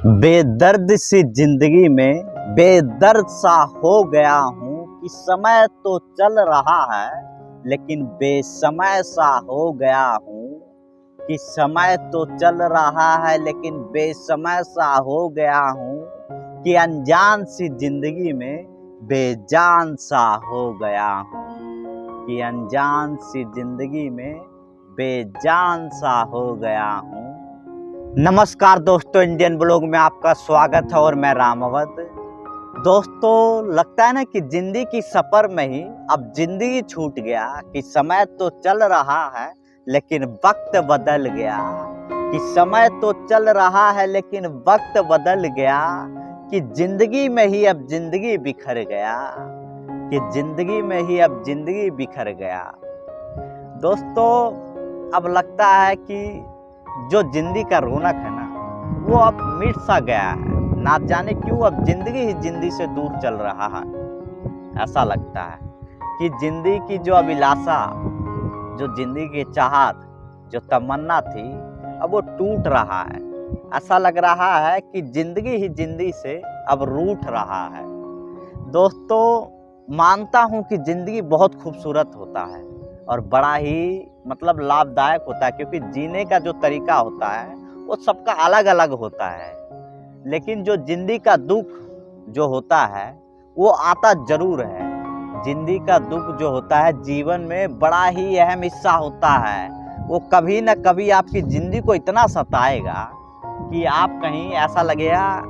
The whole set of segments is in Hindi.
बेदर्द सी जिंदगी में बेदर्द सा हो गया हूँ कि समय तो चल रहा है लेकिन बेसमय सा हो गया हूँ कि समय तो चल रहा है लेकिन बेसमय सा हो गया हूँ कि अनजान सी जिंदगी में बेजान सा हो गया हूँ कि अनजान सी जिंदगी में बेजान सा हो गया हूँ। नमस्कार दोस्तों, इंडियन ब्लॉग में आपका स्वागत है और मैं रामावत। दोस्तों, लगता है ना कि जिंदगी की सफर में ही अब जिंदगी छूट गया कि समय तो चल रहा है लेकिन वक्त बदल गया, कि समय तो चल रहा है लेकिन वक्त बदल गया, कि जिंदगी में ही अब जिंदगी बिखर गया, कि जिंदगी में ही अब जिंदगी बिखर गया। दोस्तों, अब लगता है कि जो जिंदगी का रौनक है ना, वो अब मिट सा गया है। ना जाने क्यों अब जिंदगी ही जिंदगी से दूर चल रहा है। ऐसा लगता है कि जिंदगी की जो अभिलाषा, जो जिंदगी की चाहत, जो तमन्ना थी, अब वो टूट रहा है। ऐसा लग रहा है कि जिंदगी ही जिंदगी से अब रूठ रहा है। दोस्तों, मानता हूँ कि जिंदगी बहुत खूबसूरत होता है और बड़ा ही लाभदायक होता है, क्योंकि जीने का जो तरीका होता है वो सबका अलग अलग होता है। लेकिन जो जिंदगी का दुख जो होता है वो आता जरूर है। जिंदगी का दुख जो होता है जीवन में बड़ा ही अहम हिस्सा होता है। वो कभी न कभी आपकी जिंदगी को इतना सताएगा कि आप कहीं ऐसा लगेगा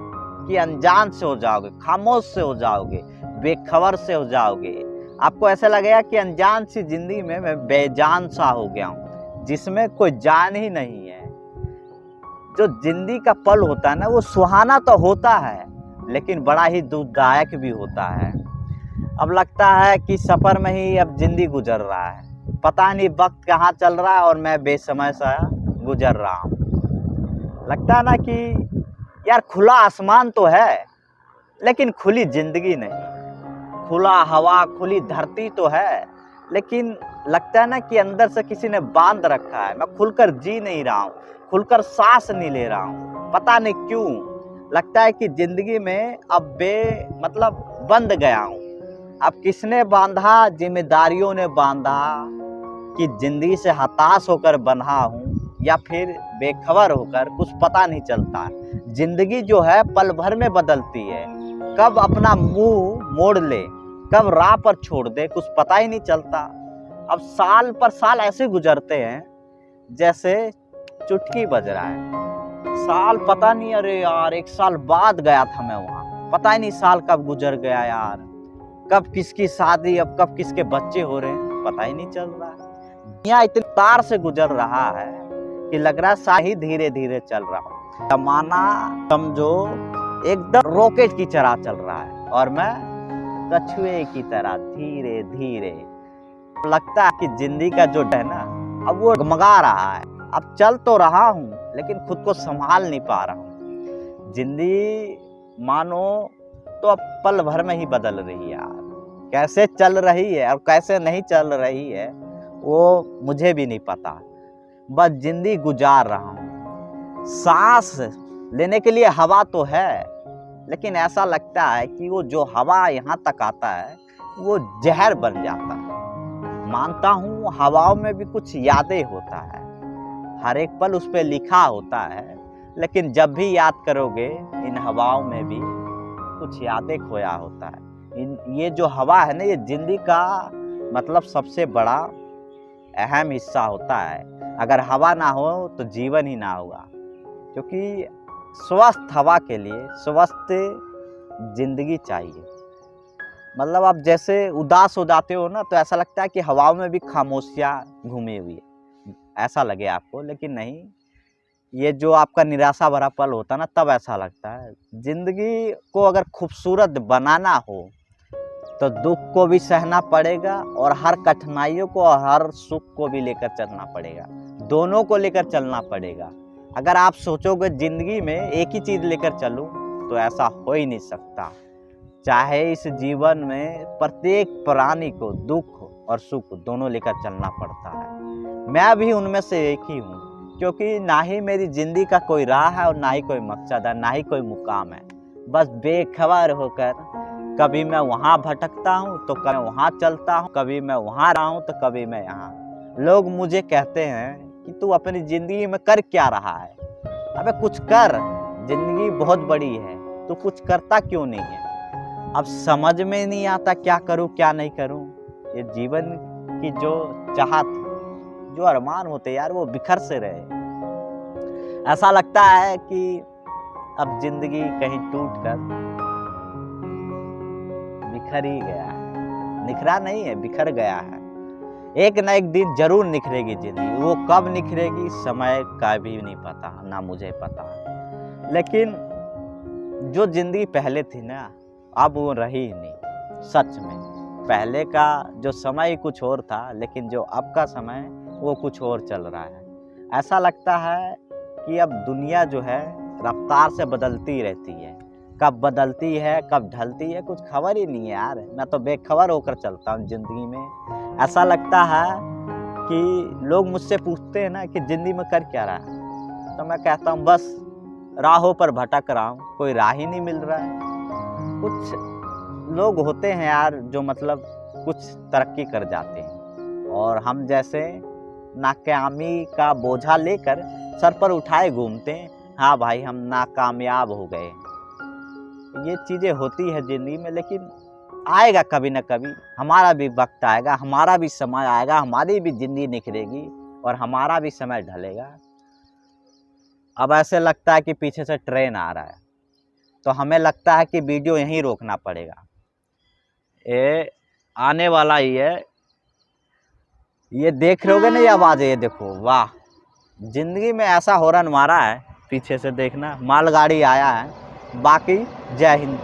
कि अनजान से हो जाओगे, खामोश से हो जाओगे, बेखबर से हो जाओगे। आपको ऐसा लगेगा कि अनजान सी जिंदगी में मैं बेजान सा हो गया हूँ, जिसमें कोई जान ही नहीं है। जो जिंदगी का पल होता है ना, वो सुहाना तो होता है लेकिन बड़ा ही दुखदायक भी होता है। अब लगता है कि सफर में ही अब जिंदगी गुजर रहा है, पता नहीं वक्त कहाँ चल रहा है और मैं बेसमय सा गुजर रहा हूँ। लगता है ना कि यार, खुला आसमान तो है लेकिन खुली जिंदगी नहीं, खुला हवा, खुली धरती तो है लेकिन लगता है ना कि अंदर से किसी ने बांध रखा है। मैं खुलकर जी नहीं रहा हूँ, खुलकर सांस नहीं ले रहा हूँ, पता नहीं क्यों। लगता है कि जिंदगी में अब बंध गया हूँ। अब किसने बांधा? जिम्मेदारियों ने बांधा कि जिंदगी से हताश होकर बंधा हूँ, या फिर बेखबर होकर, कुछ पता नहीं चलता। जिंदगी जो है पल भर में बदलती है, कब अपना मुंह मोड़ ले, कब राह पर छोड़ दे, कुछ पता ही नहीं चलता। अब साल पर साल ऐसे गुजरते हैं जैसे चुटकी बज रहा है। साल पता नहीं, अरे यार, 1 साल बाद गया था मैं वहां, पता ही नहीं साल कब गुजर गया यार। कब किसकी शादी, अब कब किसके बच्चे हो रहे हैं, पता ही नहीं चल रहा है। दुनिया इतनी तार से गुजर रहा है कि लग रहा है सा ही धीरे धीरे चल रहा है। जमाना समझो एकदम रॉकेट की तरह चल रहा है और मैं कछुए की तरह धीरे धीरे। लगता है कि जिंदगी का जो है ना, अब वो डगमगा रहा है। अब चल तो रहा हूँ लेकिन खुद को संभाल नहीं पा रहा हूँ। जिंदगी मानो तो अब पल भर में ही बदल रही है यार। कैसे चल रही है और कैसे नहीं चल रही है वो मुझे भी नहीं पता। बस जिंदगी गुजार रहा हूँ। सांस लेने के लिए हवा तो है लेकिन ऐसा लगता है कि वो जो हवा यहाँ तक आता है वो जहर बन जाता है। मानता हूँ हवाओं में भी कुछ यादें होता है, हर एक पल उस पर लिखा होता है, लेकिन जब भी याद करोगे इन हवाओं में भी कुछ यादें खोया होता है। ये जो हवा है ना, ये जिंदगी का सबसे बड़ा अहम हिस्सा होता है। अगर हवा ना हो तो जीवन ही ना होगा, क्योंकि स्वस्थ हवा के लिए स्वस्थ जिंदगी चाहिए। आप जैसे उदास हो जाते हो ना, तो ऐसा लगता है कि हवाओं में भी खामोशियाँ घूमी हुई है, ऐसा लगे आपको, लेकिन नहीं। ये जो आपका निराशा भरा पल होता है ना, तब ऐसा लगता है। जिंदगी को अगर खूबसूरत बनाना हो तो दुख को भी सहना पड़ेगा और हर कठिनाइयों को और हर सुख को भी लेकर चलना पड़ेगा, दोनों को लेकर चलना पड़ेगा। अगर आप सोचोगे जिंदगी में एक ही चीज़ लेकर चलूं, तो ऐसा हो ही नहीं सकता। चाहे इस जीवन में प्रत्येक प्राणी को दुख और सुख दोनों लेकर चलना पड़ता है। मैं भी उनमें से एक ही हूँ, क्योंकि ना ही मेरी ज़िंदगी का कोई राह है और ना ही कोई मकसद है, ना ही कोई मुकाम है। बस बेखबर होकर कभी मैं वहाँ भटकता हूँ तो कभी वहाँ चलता हूँ, कभी मैं वहाँ रहा हूँ तो कभी मैं यहाँ। लोग मुझे कहते हैं कि तू अपनी ज़िंदगी में कर क्या रहा है। अबे कुछ कर, ज़िंदगी बहुत बड़ी है, तू कुछ करता क्यों नहीं है। अब समझ में नहीं आता क्या करूँ क्या नहीं करूँ। ये जीवन की जो चाहत, जो अरमान होते यार, वो बिखर से रहे। ऐसा लगता है कि अब जिंदगी कहीं टूट कर बिखर ही गया है। निखरा नहीं है, बिखर गया है। एक ना एक दिन जरूर निखरेगी जिंदगी। वो कब निखरेगी समय का भी नहीं पता, ना मुझे पता। लेकिन जो जिंदगी पहले थी ना, अब वो रही ही नहीं। सच में पहले का जो समय कुछ और था, लेकिन जो अब का समय वो कुछ और चल रहा है। ऐसा लगता है कि अब दुनिया जो है रफ्तार से बदलती रहती है। कब बदलती है कब ढलती है कुछ खबर ही नहीं है यार। मैं तो बेखबर होकर चलता हूँ ज़िंदगी में। ऐसा लगता है कि लोग मुझसे पूछते हैं ना कि ज़िंदगी में कर क्या रहा है, तो मैं कहता हूँ बस राहों पर भटक रहा हूँ, कोई राह ही नहीं मिल रहा है। कुछ लोग होते हैं यार जो मतलब कुछ तरक्की कर जाते हैं और हम जैसे नाकामी का बोझा लेकर सर पर उठाए घूमते हैं। हाँ भाई, हम नाकामयाब हो गए। ये चीज़ें होती है ज़िंदगी में, लेकिन आएगा कभी ना कभी। हमारा भी वक्त आएगा, हमारा भी समय आएगा, हमारी भी ज़िंदगी निखरेगी और हमारा भी समय ढलेगा। अब ऐसे लगता है कि पीछे से ट्रेन आ रहा है, तो हमें लगता है कि वीडियो यहीं रोकना पड़ेगा। ये आने वाला ही है। ये देख रहे होगे ना, ये आवाज़ है, ये देखो। वाह, जिंदगी में ऐसा हॉर्न मारा है पीछे से, देखना मालगाड़ी आया है। बाकी जय हिंद।